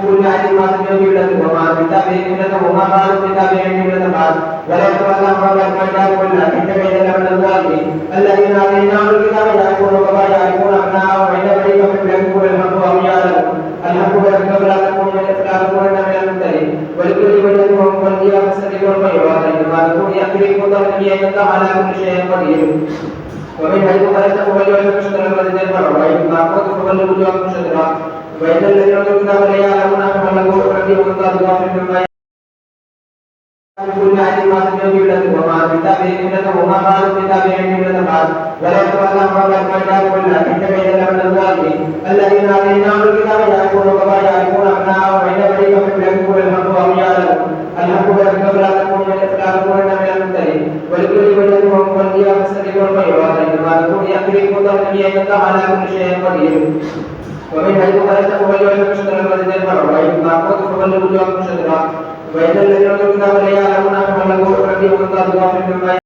كل عين ما سمعوا قبلة وما بتابعين قبلة وما قالوا بتابعين قبلة بعد ولا يتولى ما بالكتاب كله إن كيد من الظالمين الذين آتيناهم الكتاب يعرفون كما يعرفون أبناءهم وإن فريقا منهم يكتمون الحق وهم يعلمون الحق والحكم لا تكون من الممتلئ ولكل وجه موليا فاستبقوا الخيرات أينما تكونوا يأتي بكم الله إن الله على كل شيء قدير ومن حيث خرجت فولوا وجهك شطر المسجد الحرام وإنما كنتم فولوا وجوهكم شطرا وإن الذين أوتوا الكتاب ليعلمون أنه الحق من ربهم والله غافر مما كل عين ما سمعوا قبلة وما بتابعين قبلة وما قالوا بتابعين قبلة بعد ولا يتولى ما بالكتاب كله إن كيد من الظالمين الذين آتيناهم الكتاب يعرفون كما يعرفون أبناءهم وإن فريقا منهم يكتمون الحق وهم يعلمون الحق والحكم لا تكون من الممتلئ ولكل وجه موليا فاستبقوا الخيرات أينما تكونوا يأتي بكم الله إن الله على كل شيء قدير ومن حيث خرجت فولوا وجهك شطر المسجد الحرام وإنما كنتم فولوا وجوهكم شطرا وإن الذين أوتوا الكتاب ليعلمون أنه الحق من ربهم والله غافر مما